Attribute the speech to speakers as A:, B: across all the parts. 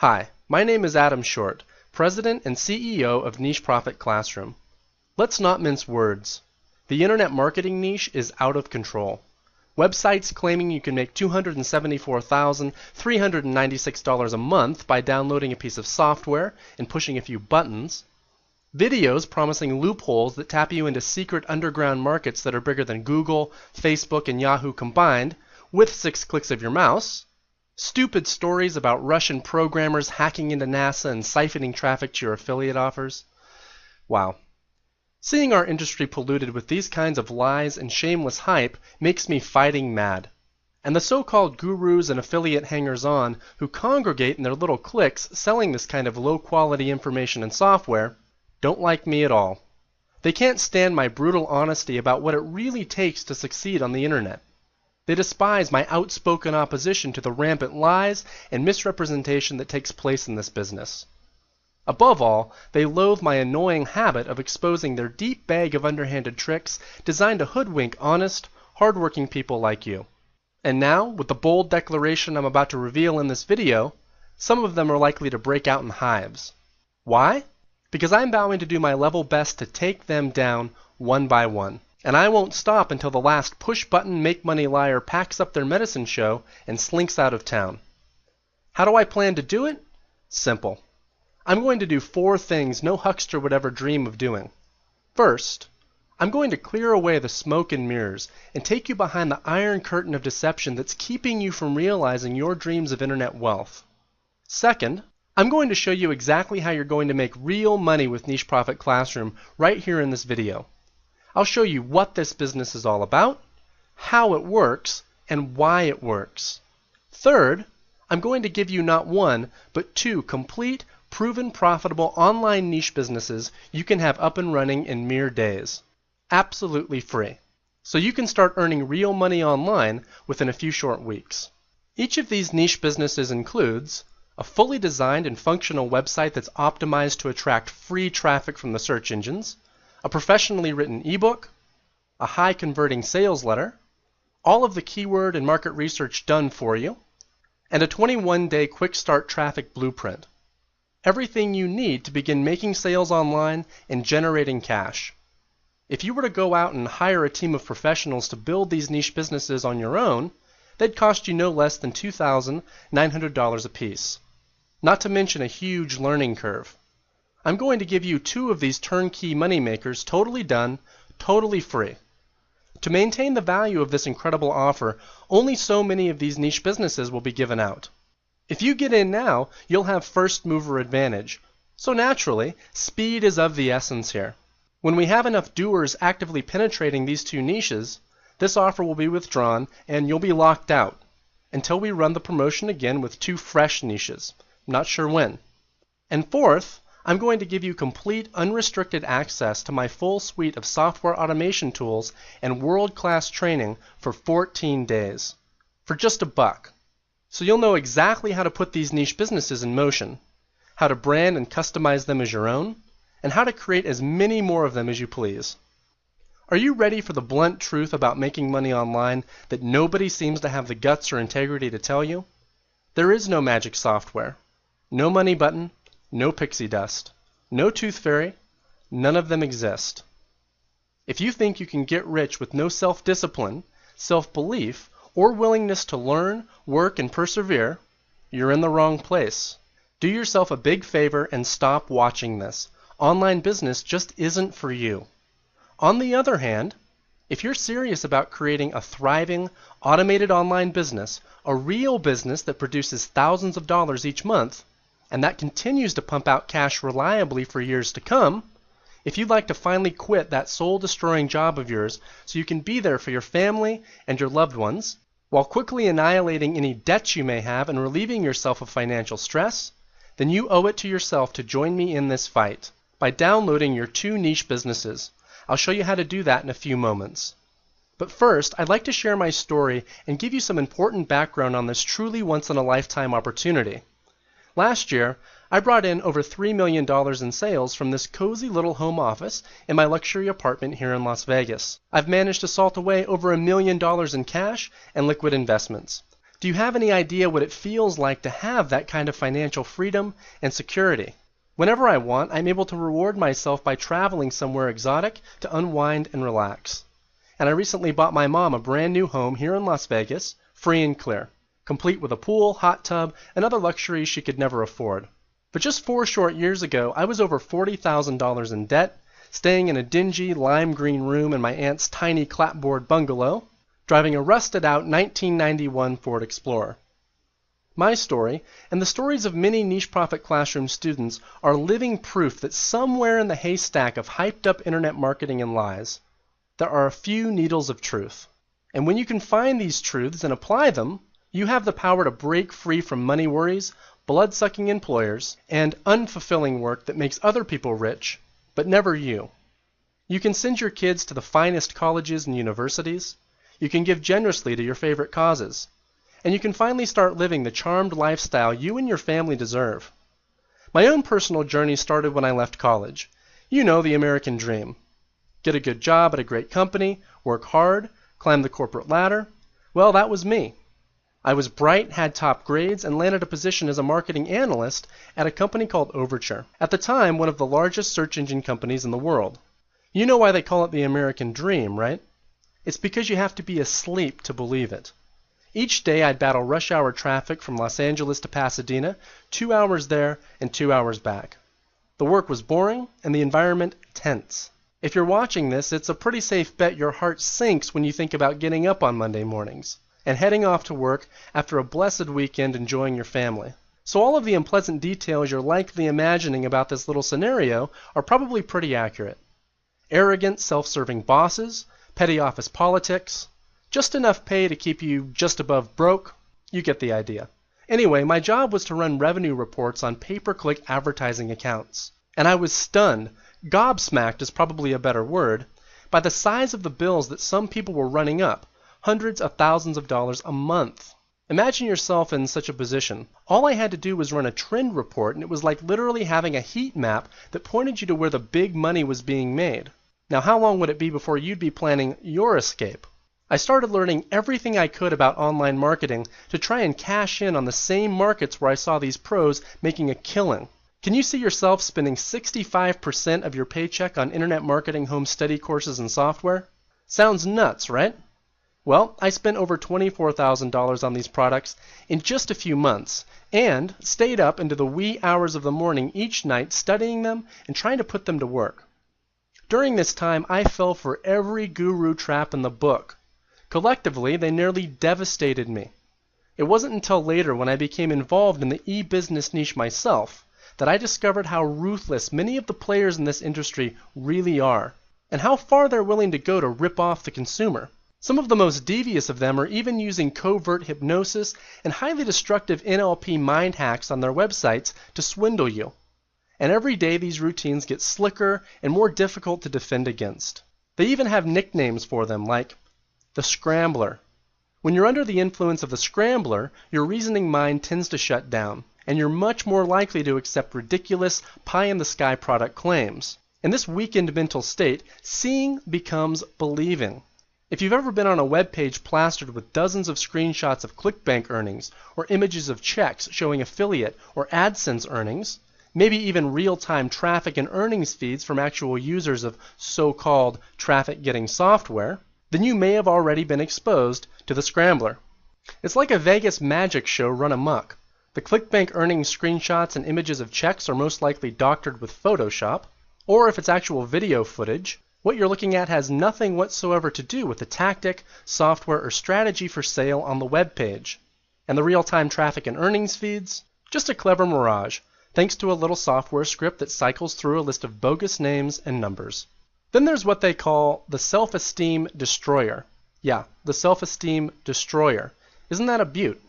A: Hi, my name is Adam Short, President and CEO of Niche Profit Classroom. Let's not mince words. The internet marketing niche is out of control. Websites claiming you can make $274,396 a month by downloading a piece of software and pushing a few buttons. Videos promising loopholes that tap you into secret underground markets that are bigger than Google, Facebook, and Yahoo combined, with 6 clicks of your mouse. Stupid stories about Russian programmers hacking into NASA and siphoning traffic to your affiliate offers. Wow. Seeing our industry polluted with these kinds of lies and shameless hype makes me fighting mad. And the so-called gurus and affiliate hangers-on who congregate in their little cliques selling this kind of low-quality information and software don't like me at all. They can't stand my brutal honesty about what it really takes to succeed on the internet. They despise my outspoken opposition to the rampant lies and misrepresentation that takes place in this business. Above all, they loathe my annoying habit of exposing their deep bag of underhanded tricks designed to hoodwink honest, hardworking people like you. And now, with the bold declaration I'm about to reveal in this video, some of them are likely to break out in hives. Why? Because I'm vowing to do my level best to take them down one by one. And I won't stop until the last push-button make-money liar packs up their medicine show and slinks out of town. How do I plan to do it? Simple. I'm going to do 4 things no huckster would ever dream of doing. First, I'm going to clear away the smoke and mirrors and take you behind the iron curtain of deception that's keeping you from realizing your dreams of internet wealth. Second, I'm going to show you exactly how you're going to make real money with Niche Profit Classroom right here in this video. I'll show you what this business is all about, how it works, and why it works. Third, I'm going to give you not 1, but 2 complete, proven profitable online niche businesses you can have up and running in mere days. Absolutely free. So you can start earning real money online within a few short weeks. Each of these niche businesses includes a fully designed and functional website that's optimized to attract free traffic from the search engines, a professionally written ebook, a high-converting sales letter, all of the keyword and market research done for you, and a 21-day quick start traffic blueprint. Everything you need to begin making sales online and generating cash. If you were to go out and hire a team of professionals to build these niche businesses on your own, they'd cost you no less than $2,900 a piece. Not to mention a huge learning curve. I'm going to give you 2 of these turnkey moneymakers totally done, totally free. To maintain the value of this incredible offer, only so many of these niche businesses will be given out. If you get in now, you'll have first mover advantage. So naturally, speed is of the essence here. When we have enough doers actively penetrating these 2 niches, this offer will be withdrawn and you'll be locked out until we run the promotion again with 2 fresh niches. I'm not sure when. And fourth, I'm going to give you complete unrestricted access to my full suite of software automation tools and world-class training for 14 days, for just $1. So you'll know exactly how to put these niche businesses in motion, how to brand and customize them as your own, and how to create as many more of them as you please. Are you ready for the blunt truth about making money online that nobody seems to have the guts or integrity to tell you? There is no magic software, no money button, no pixie dust, no tooth fairy, none of them exist. If you think you can get rich with no self-discipline, self-belief, or willingness to learn, work, and persevere, you're in the wrong place. Do yourself a big favor and stop watching this. Online business just isn't for you. On the other hand, if you're serious about creating a thriving, automated online business, a real business that produces thousands of dollars each month, and that continues to pump out cash reliably for years to come, if you'd like to finally quit that soul-destroying job of yours so you can be there for your family and your loved ones, while quickly annihilating any debts you may have and relieving yourself of financial stress, then you owe it to yourself to join me in this fight by downloading your 2 niche businesses. I'll show you how to do that in a few moments. But first, I'd like to share my story and give you some important background on this truly once-in-a-lifetime opportunity. Last year, I brought in over $3 million in sales from this cozy little home office in my luxury apartment here in Las Vegas. I've managed to salt away over $1 million in cash and liquid investments. Do you have any idea what it feels like to have that kind of financial freedom and security? Whenever I want, I'm able to reward myself by traveling somewhere exotic to unwind and relax. And I recently bought my mom a brand new home here in Las Vegas, free and clear, complete with a pool, hot tub, and other luxuries she could never afford. But just 4 short years ago, I was over $40,000 in debt, staying in a dingy lime green room in my aunt's tiny clapboard bungalow, driving a rusted-out 1991 Ford Explorer. My story, and the stories of many Niche Profit Classroom students, are living proof that somewhere in the haystack of hyped-up internet marketing and lies, there are a few needles of truth. And when you can find these truths and apply them, you have the power to break free from money worries, blood-sucking employers, and unfulfilling work that makes other people rich, but never you. You can send your kids to the finest colleges and universities. You can give generously to your favorite causes. And you can finally start living the charmed lifestyle you and your family deserve. My own personal journey started when I left college. You know, the American dream. Get a good job at a great company, work hard, climb the corporate ladder. Well, that was me. I was bright, had top grades, and landed a position as a marketing analyst at a company called Overture, at the time one of the largest search engine companies in the world. You know why they call it the American dream, right? It's because you have to be asleep to believe it. Each day I'd battle rush hour traffic from Los Angeles to Pasadena, 2 hours there and 2 hours back. The work was boring and the environment tense. If you're watching this, it's a pretty safe bet your heart sinks when you think about getting up on Monday mornings and heading off to work after a blessed weekend enjoying your family. So all of the unpleasant details you're likely imagining about this little scenario are probably pretty accurate. Arrogant, self-serving bosses, petty office politics, just enough pay to keep you just above broke. You get the idea. Anyway, my job was to run revenue reports on pay-per-click advertising accounts. And I was stunned, gobsmacked is probably a better word, by the size of the bills that some people were running up, hundreds of thousands of dollars a month. Imagine yourself in such a position. All I had to do was run a trend report, and it was like literally having a heat map that pointed you to where the big money was being made. Now, how long would it be before you'd be planning your escape? I started learning everything I could about online marketing to try and cash in on the same markets where I saw these pros making a killing. Can you see yourself spending 65% of your paycheck on internet marketing home study courses and software? Sounds nuts, right? Well, I spent over $24,000 on these products in just a few months and stayed up into the wee hours of the morning each night studying them and trying to put them to work. During this time, I fell for every guru trap in the book. Collectively, they nearly devastated me. It wasn't until later, when I became involved in the e-business niche myself, that I discovered how ruthless many of the players in this industry really are, and how far they're willing to go to rip off the consumer. Some of the most devious of them are even using covert hypnosis and highly destructive NLP mind hacks on their websites to swindle you. And every day these routines get slicker and more difficult to defend against. They even have nicknames for them, like the Scrambler. When you're under the influence of the Scrambler, your reasoning mind tends to shut down, and you're much more likely to accept ridiculous, pie-in-the-sky product claims. In this weakened mental state, seeing becomes believing. If you've ever been on a web page plastered with dozens of screenshots of ClickBank earnings, or images of checks showing affiliate or AdSense earnings, maybe even real-time traffic and earnings feeds from actual users of so-called traffic-getting software, then you may have already been exposed to the Scrambler. It's like a Vegas magic show run amok. The ClickBank earnings screenshots and images of checks are most likely doctored with Photoshop, or if it's actual video footage, what you're looking at has nothing whatsoever to do with the tactic, software, or strategy for sale on the web page. And the real-time traffic and earnings feeds? Just a clever mirage, thanks to a little software script that cycles through a list of bogus names and numbers. Then there's what they call the self-esteem destroyer. Yeah, the self-esteem destroyer. Isn't that a beaut?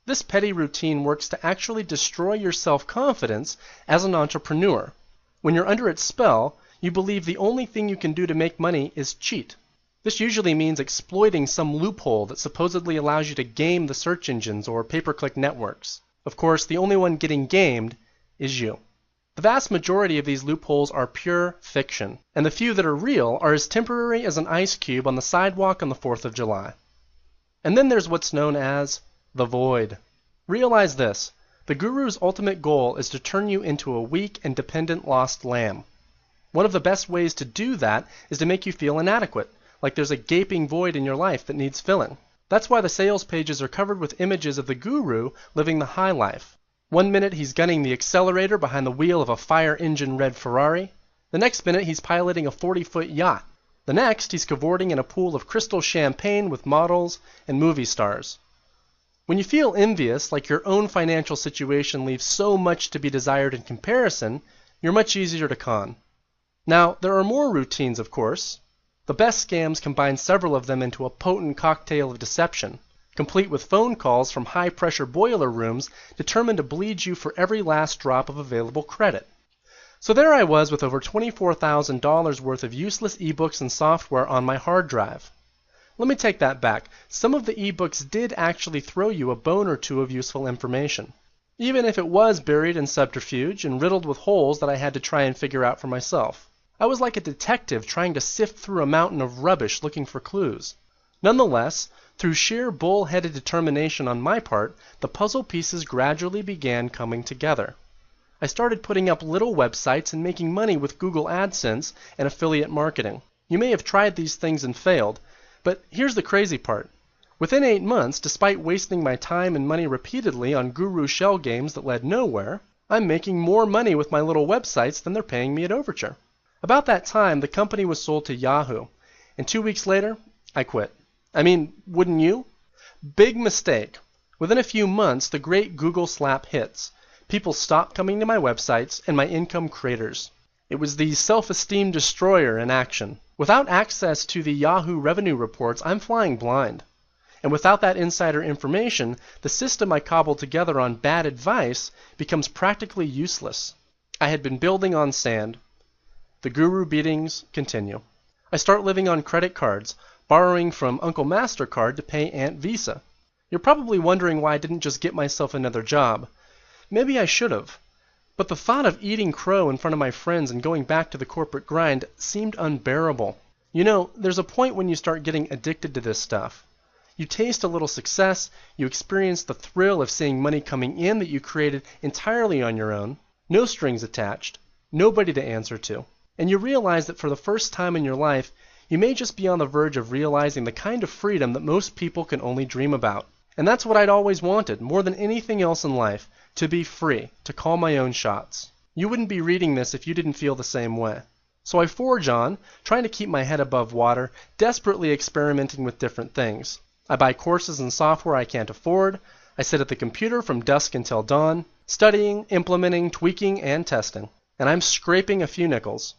A: This petty routine works to actually destroy your self-confidence as an entrepreneur. When you're under its spell, you believe the only thing you can do to make money is cheat. This usually means exploiting some loophole that supposedly allows you to game the search engines or pay-per-click networks. Of course, the only one getting gamed is you. The vast majority of these loopholes are pure fiction, and the few that are real are as temporary as an ice cube on the sidewalk on the 4th of July. And then there's what's known as The void. Realize this. The guru's ultimate goal is to turn you into a weak and dependent lost lamb. One of the best ways to do that is to make you feel inadequate, like there's a gaping void in your life that needs filling. That's why the sales pages are covered with images of the guru living the high life. One minute he's gunning the accelerator behind the wheel of a fire engine red Ferrari. The next minute he's piloting a 40-foot yacht. The next he's cavorting in a pool of crystal champagne with models and movie stars. When you feel envious, like your own financial situation leaves so much to be desired in comparison, you're much easier to con. Now, there are more routines, of course. The best scams combine several of them into a potent cocktail of deception, complete with phone calls from high-pressure boiler rooms determined to bleed you for every last drop of available credit. So there I was with over $24,000 worth of useless ebooks and software on my hard drive. Let me take that back. Some of the ebooks did actually throw you a bone or two of useful information, even if it was buried in subterfuge and riddled with holes that I had to try and figure out for myself. I was like a detective trying to sift through a mountain of rubbish looking for clues. Nonetheless, through sheer bull-headed determination on my part, the puzzle pieces gradually began coming together. I started putting up little websites and making money with Google AdSense and affiliate marketing. You may have tried these things and failed, but here's the crazy part. Within 8 months, despite wasting my time and money repeatedly on guru shell games that led nowhere, I'm making more money with my little websites than they're paying me at Overture. About that time, the company was sold to Yahoo, and 2 weeks later, I quit. I mean, wouldn't you? Big mistake. Within a few months, the great Google slap hits. People stopped coming to my websites, and my income craters. It was the self-esteem destroyer in action. Without access to the Yahoo revenue reports, I'm flying blind. And without that insider information, the system I cobbled together on bad advice becomes practically useless. I had been building on sand. The guru beatings continue. I start living on credit cards, borrowing from Uncle MasterCard to pay Aunt Visa. You're probably wondering why I didn't just get myself another job. Maybe I should have. But the thought of eating crow in front of my friends and going back to the corporate grind seemed unbearable. You know, there's a point when you start getting addicted to this stuff. You taste a little success, you experience the thrill of seeing money coming in that you created entirely on your own, no strings attached, nobody to answer to. And you realize that for the first time in your life, you may just be on the verge of realizing the kind of freedom that most people can only dream about. And that's what I'd always wanted, more than anything else in life, to be free, to call my own shots. You wouldn't be reading this if you didn't feel the same way. So I forge on, trying to keep my head above water, desperately experimenting with different things. I buy courses and software I can't afford. I sit at the computer from dusk until dawn, studying, implementing, tweaking, and testing. And I'm scraping a few nickels.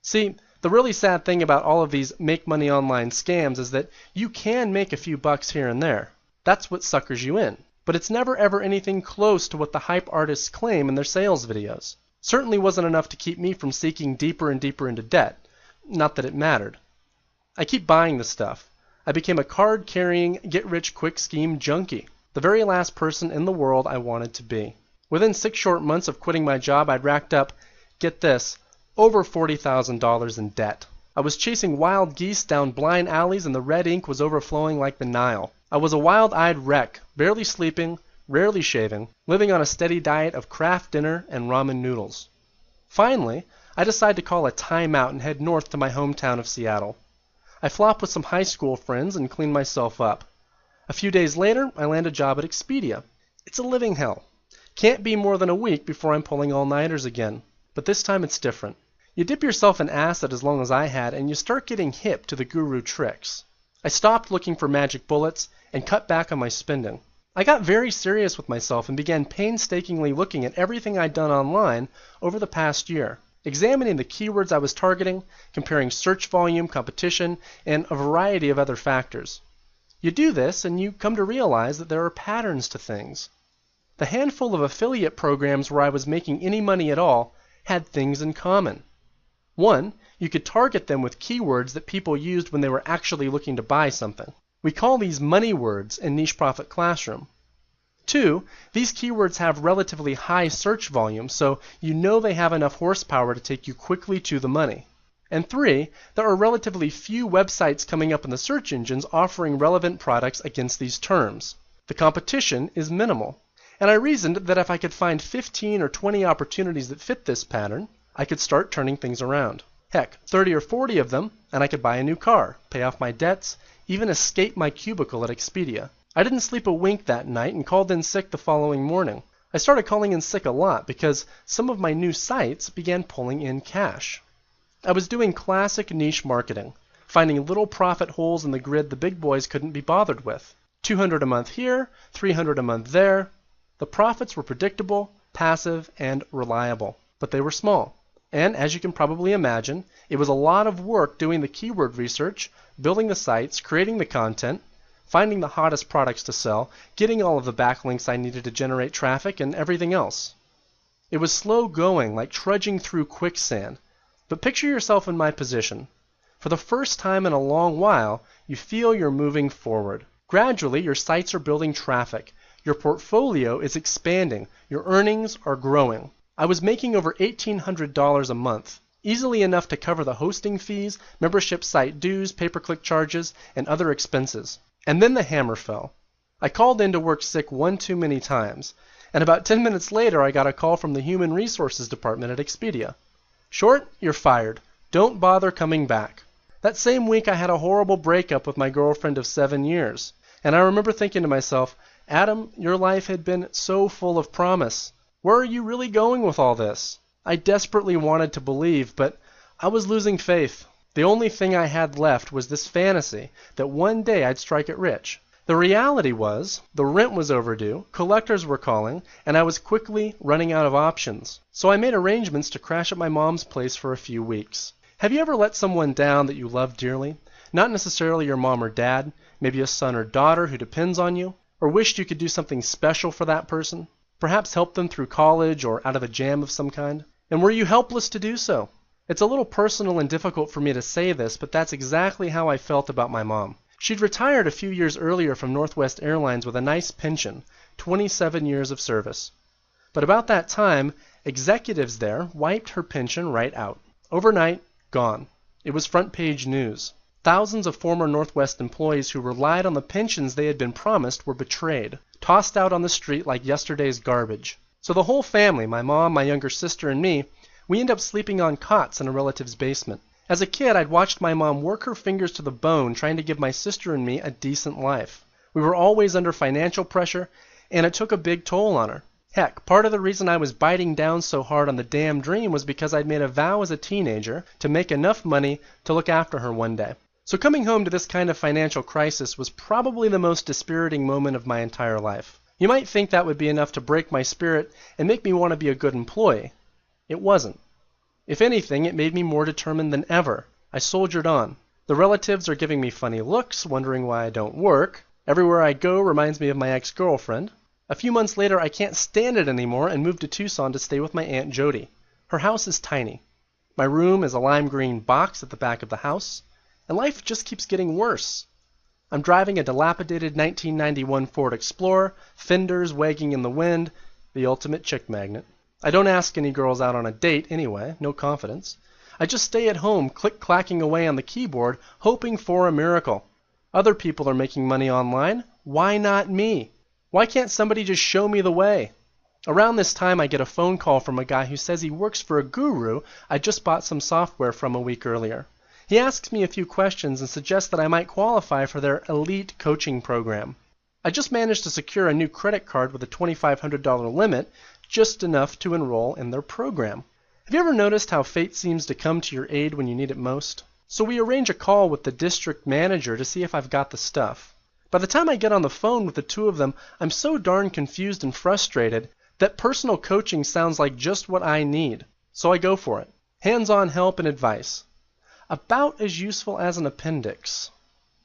A: See, the really sad thing about all of these make money online scams is that you can make a few bucks here and there. That's what suckers you in. But it's never ever anything close to what the hype artists claim in their sales videos. Certainly wasn't enough to keep me from sinking deeper and deeper into debt. Not that it mattered. I keep buying the stuff. I became a card-carrying, get-rich-quick scheme junkie. The very last person in the world I wanted to be. Within 6 short months of quitting my job, I'd racked up, get this, over $40,000 in debt. I was chasing wild geese down blind alleys and the red ink was overflowing like the Nile. I was a wild-eyed wreck, barely sleeping, rarely shaving, living on a steady diet of Kraft Dinner and ramen noodles. Finally, I decided to call a timeout and head north to my hometown of Seattle. I flop with some high school friends and clean myself up. A few days later, I land a job at Expedia. It's a living hell. Can't be more than a week before I'm pulling all-nighters again. But this time it's different. You dip yourself in acid as long as I had, and you start getting hip to the guru tricks. I stopped looking for magic bullets and cut back on my spending. I got very serious with myself and began painstakingly looking at everything I'd done online over the past year, examining the keywords I was targeting, comparing search volume, competition, and a variety of other factors. You do this and you come to realize that there are patterns to things. The handful of affiliate programs where I was making any money at all had things in common. 1, you could target them with keywords that people used when they were actually looking to buy something. We call these money words in Niche Profit Classroom. 2, these keywords have relatively high search volume, so you know they have enough horsepower to take you quickly to the money. And 3, there are relatively few websites coming up in the search engines offering relevant products against these terms. The competition is minimal. And I reasoned that if I could find 15 or 20 opportunities that fit this pattern, I could start turning things around. Heck, 30 or 40 of them, and I could buy a new car, pay off my debts, even escape my cubicle at Expedia. I didn't sleep a wink that night and called in sick the following morning. I started calling in sick a lot because some of my new sites began pulling in cash. I was doing classic niche marketing, finding little profit holes in the grid the big boys couldn't be bothered with. $200 a month here, $300 a month there. The profits were predictable, passive, and reliable, but they were small. And as you can probably imagine, it was a lot of work doing the keyword research, building the sites, creating the content, finding the hottest products to sell, getting all of the backlinks I needed to generate traffic, and everything else. It was slow going, like trudging through quicksand. But picture yourself in my position. For the first time in a long while, you feel you're moving forward. Gradually, your sites are building traffic. Your portfolio is expanding. Your earnings are growing. I was making over $1,800 a month, easily enough to cover the hosting fees, membership site dues, pay-per-click charges, and other expenses. And then the hammer fell. I called in to work sick one too many times, and about 10 minutes later I got a call from the Human Resources Department at Expedia. Short, you're fired. Don't bother coming back. That same week I had a horrible breakup with my girlfriend of 7 years, and I remember thinking to myself, Adam, your life had been so full of promise. Where are you really going with all this? I desperately wanted to believe, but I was losing faith. The only thing I had left was this fantasy that one day I'd strike it rich. The reality was, the rent was overdue, collectors were calling, and I was quickly running out of options. So I made arrangements to crash at my mom's place for a few weeks. Have you ever let someone down that you love dearly? Not necessarily your mom or dad, maybe a son or daughter who depends on you, or wished you could do something special for that person? Perhaps help them through college or out of a jam of some kind? And were you helpless to do so? It's a little personal and difficult for me to say this, but that's exactly how I felt about my mom. She'd retired a few years earlier from Northwest Airlines with a nice pension, 27 years of service. But about that time, executives there wiped her pension right out. Overnight, gone. It was front page news. Thousands of former Northwest employees who relied on the pensions they had been promised were betrayed, tossed out on the street like yesterday's garbage. So the whole family, my mom, my younger sister, and me, we ended up sleeping on cots in a relative's basement. As a kid, I'd watched my mom work her fingers to the bone trying to give my sister and me a decent life. We were always under financial pressure, and it took a big toll on her. Heck, part of the reason I was biting down so hard on the damn dream was because I'd made a vow as a teenager to make enough money to look after her one day. So coming home to this kind of financial crisis was probably the most dispiriting moment of my entire life. You might think that would be enough to break my spirit and make me want to be a good employee. It wasn't. If anything, it made me more determined than ever. I soldiered on. The relatives are giving me funny looks, wondering why I don't work. Everywhere I go reminds me of my ex-girlfriend. A few months later, I can't stand it anymore and moved to Tucson to stay with my Aunt Jody. Her house is tiny. My room is a lime green box at the back of the house. And life just keeps getting worse. I'm driving a dilapidated 1991 Ford Explorer, fenders wagging in the wind, the ultimate chick magnet. I don't ask any girls out on a date anyway, no confidence. I just stay at home click-clacking away on the keyboard, hoping for a miracle. Other people are making money online. Why not me? Why can't somebody just show me the way? Around this time, I get a phone call from a guy who says he works for a guru I just bought some software from a week earlier. He asks me a few questions and suggests that I might qualify for their elite coaching program. I just managed to secure a new credit card with a $2,500 limit, just enough to enroll in their program. Have you ever noticed how fate seems to come to your aid when you need it most? So we arrange a call with the district manager to see if I've got the stuff. By the time I get on the phone with the two of them, I'm so darn confused and frustrated that personal coaching sounds like just what I need. So I go for it. Hands-on help and advice. About as useful as an appendix.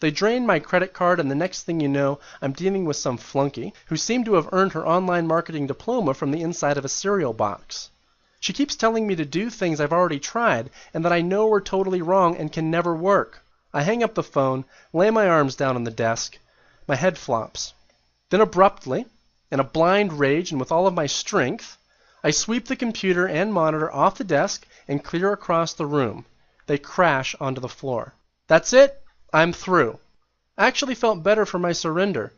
A: They drain my credit card, and the next thing you know, I'm dealing with some flunky who seemed to have earned her online marketing diploma from the inside of a cereal box. She keeps telling me to do things I've already tried and that I know are totally wrong and can never work. I hang up the phone, lay my arms down on the desk. My head flops. Then abruptly, in a blind rage and with all of my strength, I sweep the computer and monitor off the desk and clear across the room. They crash onto the floor. That's it. I'm through. I actually felt better for my surrender.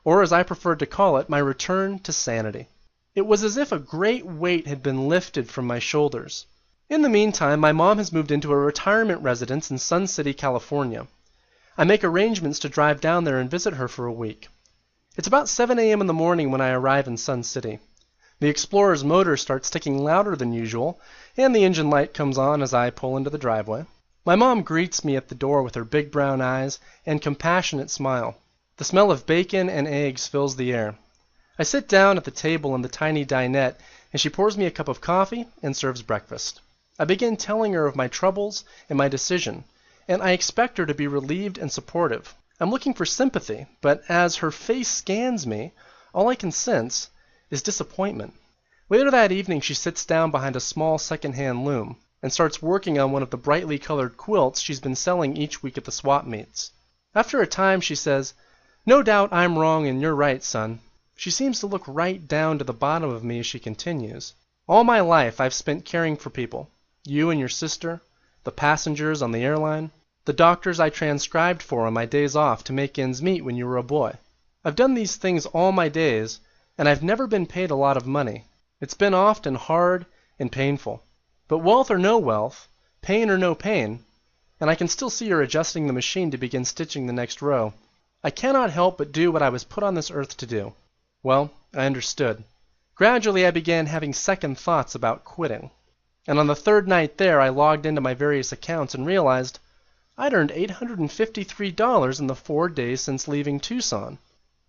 A: or as I preferred to call it, my return to sanity. It was as if a great weight had been lifted from my shoulders. In the meantime, my mom has moved into a retirement residence in Sun City, California. I make arrangements to drive down there and visit her for a week. It's about 7 a.m. in the morning when I arrive in Sun City. The Explorer's motor starts ticking louder than usual, and the engine light comes on as I pull into the driveway. My mom greets me at the door with her big brown eyes and compassionate smile. The smell of bacon and eggs fills the air. I sit down at the table in the tiny dinette, and she pours me a cup of coffee and serves breakfast. I begin telling her of my troubles and my decision, and I expect her to be relieved and supportive. I'm looking for sympathy, but as her face scans me, all I can sense is disappointment. Later that evening, she sits down behind a small second-hand loom and starts working on one of the brightly colored quilts she's been selling each week at the swap meets. After a time, she says, "No doubt I'm wrong and you're right, son." She seems to look right down to the bottom of me as she continues. "All my life I've spent caring for people. You and your sister, the passengers on the airline, the doctors I transcribed for on my days off to make ends meet when you were a boy. I've done these things all my days, and I've never been paid a lot of money. It's been often hard and painful. But wealth or no wealth, pain or no pain," and I can still see her adjusting the machine to begin stitching the next row, "I cannot help but do what I was put on this earth to do." Well, I understood. Gradually I began having second thoughts about quitting. And on the third night there, I logged into my various accounts and realized I'd earned $853 in the 4 days since leaving Tucson.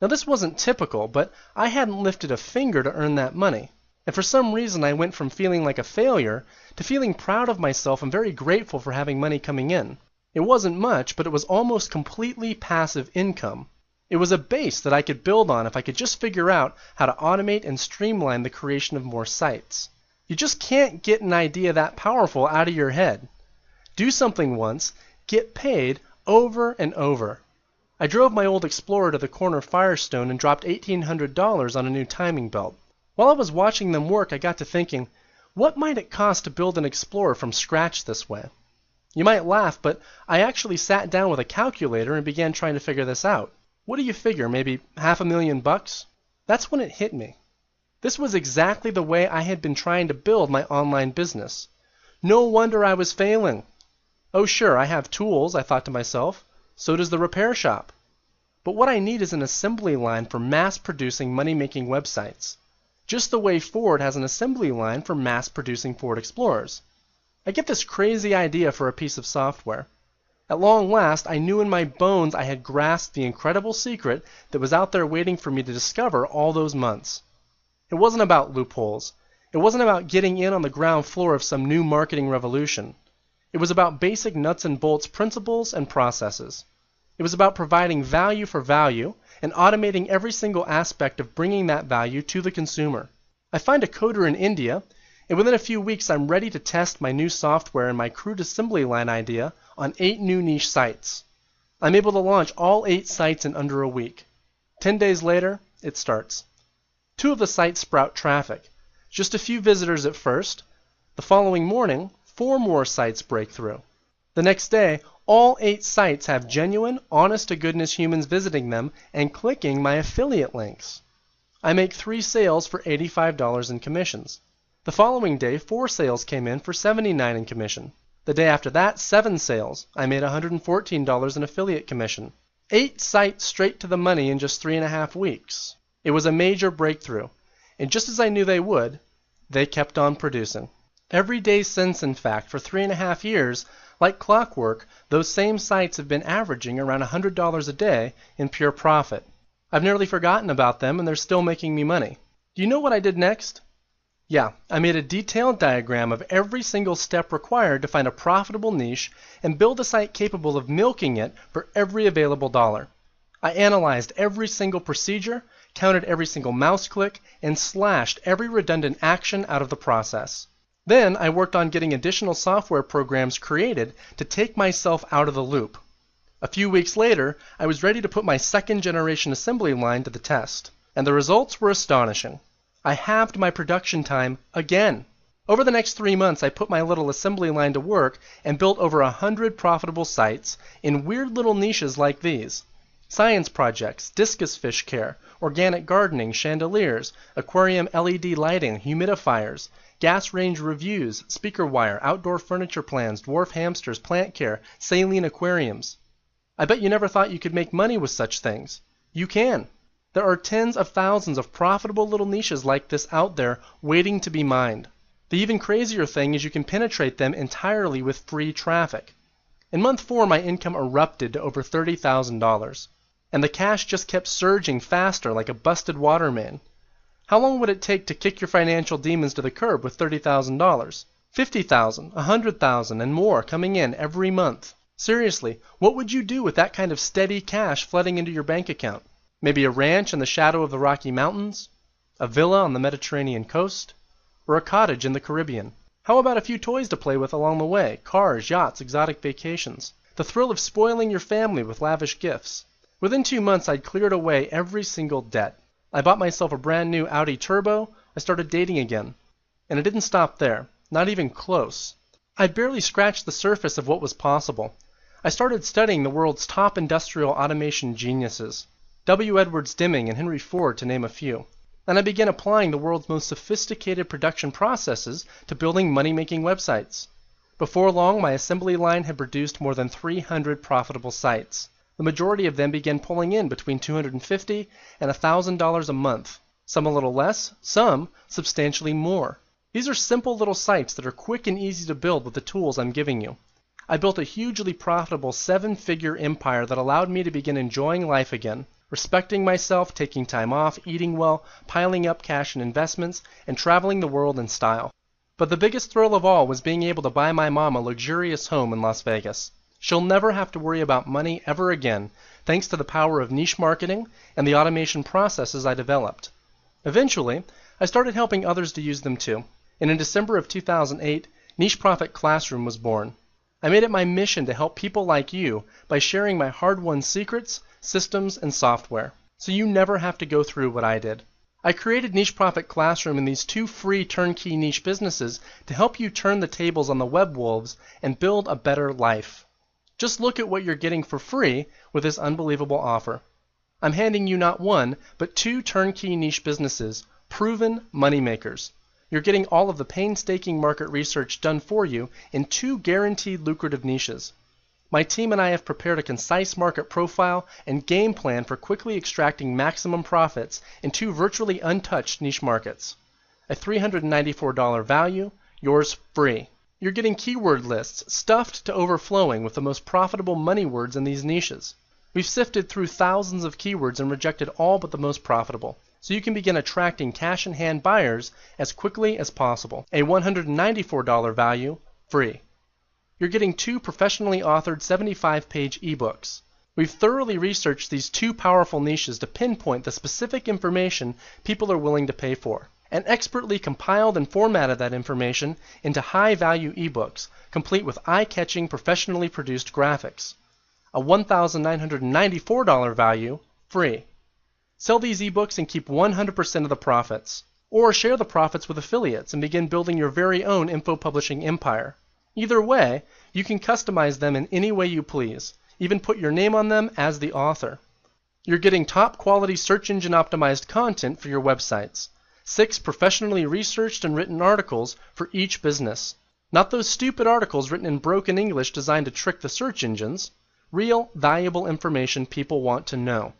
A: Now this wasn't typical, but I hadn't lifted a finger to earn that money. And for some reason I went from feeling like a failure to feeling proud of myself and very grateful for having money coming in. It wasn't much, but it was almost completely passive income. It was a base that I could build on if I could just figure out how to automate and streamline the creation of more sites. You just can't get an idea that powerful out of your head. Do something once, get paid over and over. I drove my old Explorer to the corner Firestone and dropped $1,800 on a new timing belt. While I was watching them work, I got to thinking, what might it cost to build an Explorer from scratch this way? You might laugh, but I actually sat down with a calculator and began trying to figure this out. What do you figure, maybe $500,000? That's when it hit me. This was exactly the way I had been trying to build my online business. No wonder I was failing. Oh sure, I have tools, I thought to myself. So does the repair shop. But what I need is an assembly line for mass-producing money-making websites. Just the way Ford has an assembly line for mass-producing Ford Explorers. I get this crazy idea for a piece of software. At long last, I knew in my bones I had grasped the incredible secret that was out there waiting for me to discover all those months. It wasn't about loopholes. It wasn't about getting in on the ground floor of some new marketing revolution. It was about basic nuts and bolts principles and processes. It was about providing value for value and automating every single aspect of bringing that value to the consumer. I find a coder in India, and within a few weeks I'm ready to test my new software and my crude assembly line idea on 8 new niche sites. I'm able to launch all 8 sites in under a week. 10 days later, it starts. 2 of the sites sprout traffic. Just a few visitors at first. The following morning, 4 more sites break through. The next day, all 8 sites have genuine, honest-to-goodness humans visiting them and clicking my affiliate links. I make 3 sales for $85 in commissions. The following day, 4 sales came in for $79 in commission. The day after that, 7 sales. I made $114 in affiliate commission. 8 sites straight to the money in just 3.5 weeks. It was a major breakthrough, and just as I knew they would, they kept on producing. Every day since, in fact, for 3.5 years, like clockwork, those same sites have been averaging around $100 a day in pure profit. I've nearly forgotten about them, and they're still making me money. Do you know what I did next? Yeah, I made a detailed diagram of every single step required to find a profitable niche and build a site capable of milking it for every available dollar. I analyzed every single procedure, counted every single mouse click, and slashed every redundant action out of the process. Then I worked on getting additional software programs created to take myself out of the loop. A few weeks later, I was ready to put my second-generation assembly line to the test, and the results were astonishing. I halved my production time again. Over the next 3 months, I put my little assembly line to work and built over 100 profitable sites in weird little niches like these. science projects, discus fish care, organic gardening, chandeliers, aquarium LED lighting, humidifiers, gas range reviews, speaker wire, outdoor furniture plans, dwarf hamsters, plant care, saline aquariums. I bet you never thought you could make money with such things. You can. There are tens of thousands of profitable little niches like this out there waiting to be mined. The even crazier thing is you can penetrate them entirely with free traffic. In month 4, my income erupted to over $30,000, and the cash just kept surging faster like a busted water main. How long would it take to kick your financial demons to the curb with $30,000? $50,000, $100,000, and more coming in every month. Seriously, what would you do with that kind of steady cash flooding into your bank account? Maybe a ranch in the shadow of the Rocky Mountains? A villa on the Mediterranean coast? Or a cottage in the Caribbean? How about a few toys to play with along the way? Cars, yachts, exotic vacations. The thrill of spoiling your family with lavish gifts. Within 2 months, I'd cleared away every single debt. I bought myself a brand new Audi Turbo. I started dating again. And it didn't stop there. Not even close. I'd barely scratched the surface of what was possible. I started studying the world's top industrial automation geniuses. W. Edwards Deming and Henry Ford, to name a few. And I began applying the world's most sophisticated production processes to building money-making websites. Before long, my assembly line had produced more than 300 profitable sites. The majority of them began pulling in between $250 and $1,000 a month. Some a little less, some substantially more. These are simple little sites that are quick and easy to build with the tools I'm giving you. I built a hugely profitable 7-figure empire that allowed me to begin enjoying life again. Respecting myself, taking time off, eating well, piling up cash and investments, and traveling the world in style. But the biggest thrill of all was being able to buy my mom a luxurious home in Las Vegas. She'll never have to worry about money ever again, thanks to the power of niche marketing and the automation processes I developed. Eventually, I started helping others to use them too. And in December of 2008, Niche Profit Classroom was born. I made it my mission to help people like you by sharing my hard-won secrets, systems, and software, so you never have to go through what I did. I created Niche Profit Classroom and these 2 free turnkey niche businesses to help you turn the tables on the web wolves and build a better life. Just look at what you're getting for free with this unbelievable offer. I'm handing you not 1, but 2 turnkey niche businesses, proven moneymakers. You're getting all of the painstaking market research done for you in 2 guaranteed lucrative niches. My team and I have prepared a concise market profile and game plan for quickly extracting maximum profits in 2 virtually untouched niche markets. A $394 value, yours free. You're getting keyword lists stuffed to overflowing with the most profitable money words in these niches. We've sifted through thousands of keywords and rejected all but the most profitable, so you can begin attracting cash-in-hand buyers as quickly as possible. A $194 value, free. You're getting 2 professionally authored 75-page ebooks. We've thoroughly researched these 2 powerful niches to pinpoint the specific information people are willing to pay for, and expertly compiled and formatted that information into high-value ebooks, complete with eye-catching, professionally produced graphics. A $1,994 value, free. Sell these ebooks and keep 100% of the profits, or share the profits with affiliates and begin building your very own info publishing empire. Either way, you can customize them in any way you please, even put your name on them as the author. You're getting top quality search engine optimized content for your websites. 6 professionally researched and written articles for each business. Not those stupid articles written in broken English designed to trick the search engines. Real, valuable information people want to know.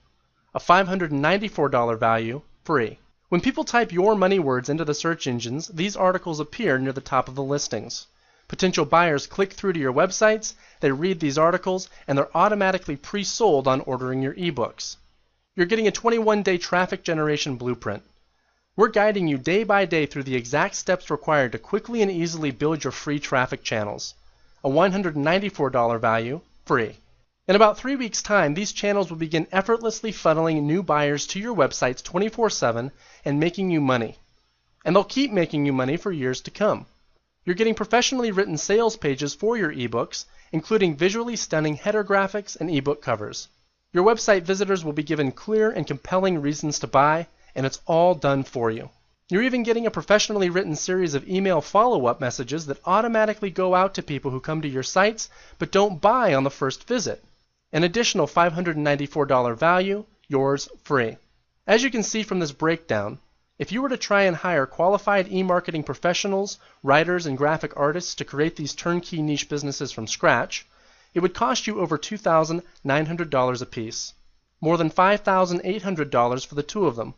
A: A $594 value, free. When people type your money words into the search engines, these articles appear near the top of the listings. Potential buyers click through to your websites, they read these articles, and they're automatically pre-sold on ordering your ebooks. You're getting a 21-day traffic generation blueprint. We're guiding you day by day through the exact steps required to quickly and easily build your free traffic channels. A $194 value, free. In about 3 weeks' time, these channels will begin effortlessly funneling new buyers to your websites 24/7 and making you money. And they'll keep making you money for years to come. You're getting professionally written sales pages for your ebooks, including visually stunning header graphics and ebook covers. Your website visitors will be given clear and compelling reasons to buy, and it's all done for you. You're even getting a professionally written series of email follow-up messages that automatically go out to people who come to your sites but don't buy on the first visit. An additional $594 value, yours free. As you can see from this breakdown, if you were to try and hire qualified e-marketing professionals, writers, and graphic artists to create these turnkey niche businesses from scratch, it would cost you over $2,900 apiece. More than $5,800 for the two of them.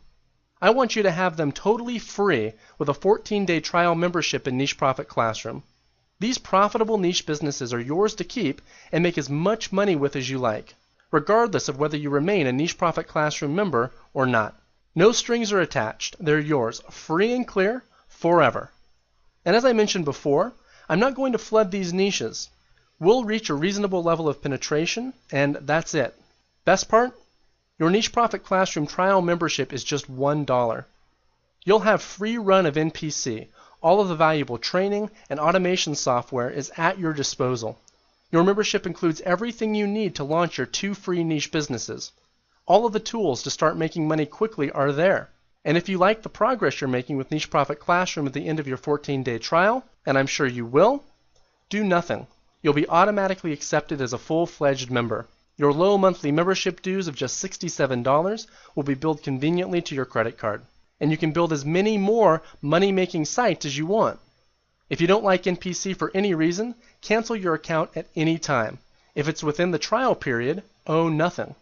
A: I want you to have them totally free with a 14-day trial membership in Niche Profit Classroom. These profitable niche businesses are yours to keep and make as much money with as you like, regardless of whether you remain a Niche Profit Classroom member or not. No strings are attached. They're yours, free and clear, forever. And as I mentioned before, I'm not going to flood these niches. We'll reach a reasonable level of penetration, and that's it. Best part? Your Niche Profit Classroom trial membership is just $1. You'll have free run of NPC. All of the valuable training and automation software is at your disposal. Your membership includes everything you need to launch your 2 free niche businesses. All of the tools to start making money quickly are there. And if you like the progress you're making with Niche Profit Classroom at the end of your 14-day trial, and I'm sure you will, do nothing. You'll be automatically accepted as a full-fledged member. Your low monthly membership dues of just $67 will be billed conveniently to your credit card. And you can build as many more money-making sites as you want. If you don't like NPC for any reason, cancel your account at any time. If it's within the trial period, owe nothing.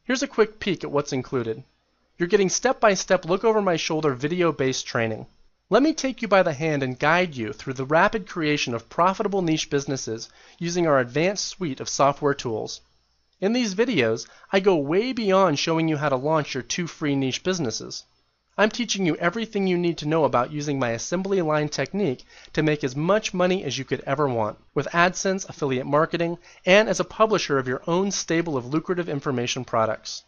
A: Here's a quick peek at what's included. You're getting step-by-step look-over-my-shoulder video-based training. Let me take you by the hand and guide you through the rapid creation of profitable niche businesses using our advanced suite of software tools. In these videos, I go way beyond showing you how to launch your 2 free niche businesses. I'm teaching you everything you need to know about using my assembly line technique to make as much money as you could ever want, with AdSense, affiliate marketing, and as a publisher of your own stable of lucrative information products.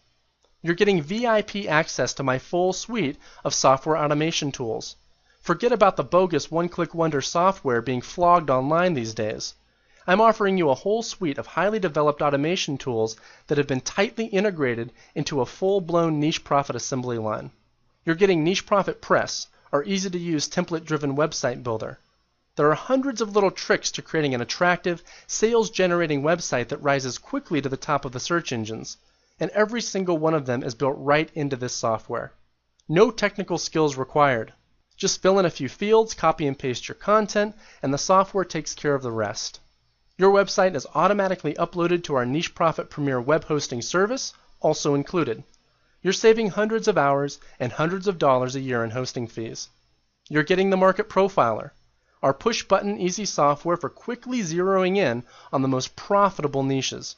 A: You're getting VIP access to my full suite of software automation tools. Forget about the bogus one-click wonder software being flogged online these days. I'm offering you a whole suite of highly developed automation tools that have been tightly integrated into a full-blown niche profit assembly line. You're getting Niche Profit Press, our easy-to-use template-driven website builder. There are hundreds of little tricks to creating an attractive, sales-generating website that rises quickly to the top of the search engines, and every single one of them is built right into this software. No technical skills required. Just fill in a few fields, copy and paste your content, and the software takes care of the rest. Your website is automatically uploaded to our Niche Profit Premier web hosting service, also included. You're saving hundreds of hours and hundreds of dollars a year in hosting fees. You're getting the Market Profiler, our push-button easy software for quickly zeroing in on the most profitable niches.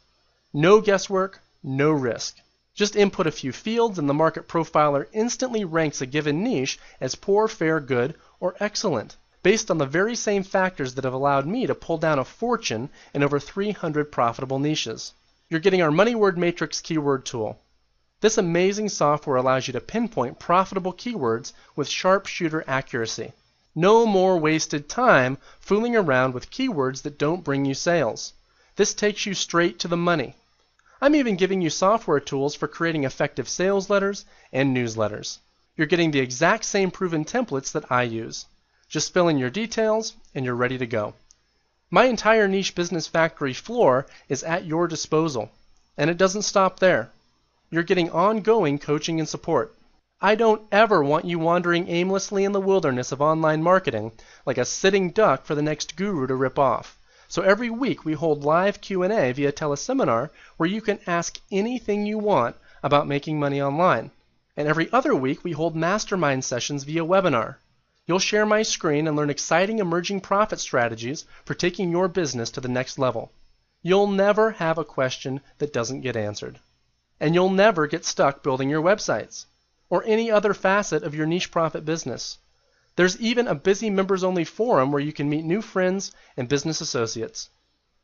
A: No guesswork, no risk. Just input a few fields and the Market Profiler instantly ranks a given niche as poor, fair, good, or excellent, based on the very same factors that have allowed me to pull down a fortune in over 300 profitable niches. You're getting our Money Word Matrix keyword tool. This amazing software allows you to pinpoint profitable keywords with sharpshooter accuracy. No more wasted time fooling around with keywords that don't bring you sales. This takes you straight to the money. I'm even giving you software tools for creating effective sales letters and newsletters. You're getting the exact same proven templates that I use. Just fill in your details and you're ready to go. My entire Niche Business Factory floor is at your disposal, and it doesn't stop there. You're getting ongoing coaching and support. I don't ever want you wandering aimlessly in the wilderness of online marketing like a sitting duck for the next guru to rip off. So every week we hold live Q&A via teleseminar where you can ask anything you want about making money online. And every other week we hold mastermind sessions via webinar. You'll share my screen and learn exciting emerging profit strategies for taking your business to the next level. You'll never have a question that doesn't get answered. And you'll never get stuck building your websites or any other facet of your niche profit business. There's even a busy members-only forum where you can meet new friends and business associates.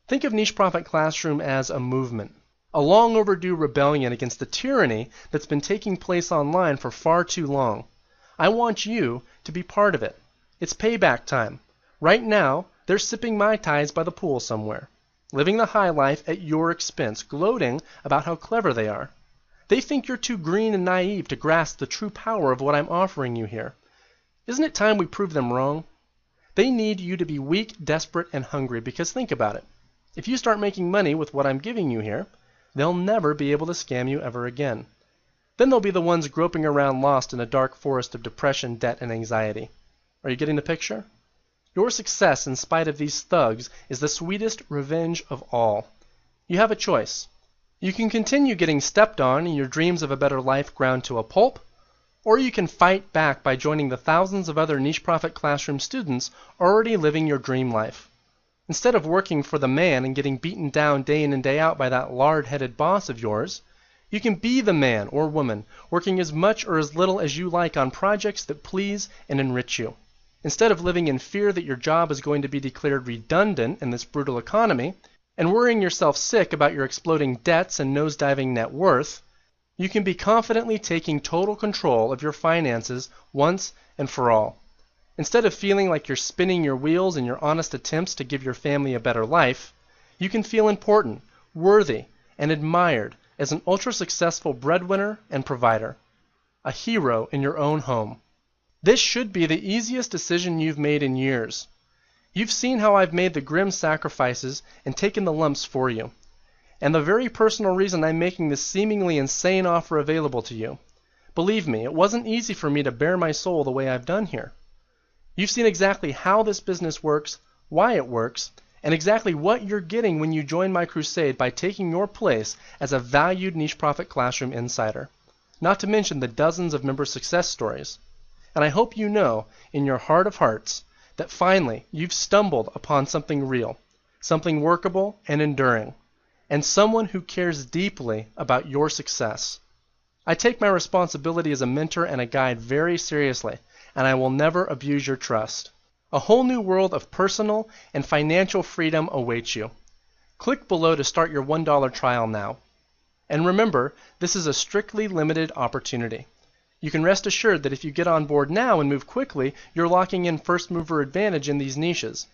A: Think of Niche Profit Classroom as a movement, a long overdue rebellion against the tyranny that's been taking place online for far too long. I want you to be part of it. It's payback time. Right now, they're sipping Mai Tais by the pool somewhere, living the high life at your expense, gloating about how clever they are. They think you're too green and naive to grasp the true power of what I'm offering you here. Isn't it time we prove them wrong? They need you to be weak, desperate, and hungry because think about it. If you start making money with what I'm giving you here, they'll never be able to scam you ever again. Then they'll be the ones groping around lost in a dark forest of depression, debt, and anxiety. Are you getting the picture? Your success in spite of these thugs is the sweetest revenge of all. You have a choice. You can continue getting stepped on and your dreams of a better life ground to a pulp, or you can fight back by joining the thousands of other Niche Profit Classroom students already living your dream life. Instead of working for the man and getting beaten down day in and day out by that lard-headed boss of yours, you can be the man or woman, working as much or as little as you like on projects that please and enrich you. Instead of living in fear that your job is going to be declared redundant in this brutal economy, and worrying yourself sick about your exploding debts and nosediving net worth, you can be confidently taking total control of your finances once and for all. Instead of feeling like you're spinning your wheels in your honest attempts to give your family a better life, you can feel important, worthy, and admired as an ultra-successful breadwinner and provider, a hero in your own home. This should be the easiest decision you've made in years. You've seen how I've made the grim sacrifices and taken the lumps for you, and the very personal reason I'm making this seemingly insane offer available to you. Believe me, it wasn't easy for me to bare my soul the way I've done here. You've seen exactly how this business works, why it works, and exactly what you're getting when you join my crusade by taking your place as a valued Niche Profit Classroom insider, not to mention the dozens of member success stories. And I hope you know, in your heart of hearts, that finally you've stumbled upon something real, something workable and enduring, and someone who cares deeply about your success. I take my responsibility as a mentor and a guide very seriously, and I will never abuse your trust. A whole new world of personal and financial freedom awaits you. Click below to start your $1 trial now. And remember, this is a strictly limited opportunity. You can rest assured that if you get on board now and move quickly, you're locking in first mover advantage in these niches.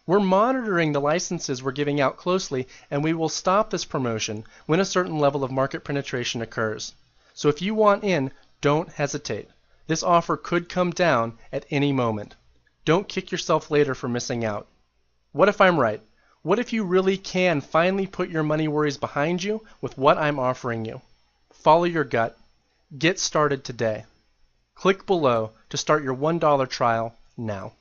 A: We're monitoring the licenses we're giving out closely, and we will stop this promotion when a certain level of market penetration occurs. So if you want in, don't hesitate. This offer could come down at any moment. Don't kick yourself later for missing out. What if I'm right? What if you really can finally put your money worries behind you with what I'm offering you? Follow your gut. Get started today. Click below to start your $1 trial now.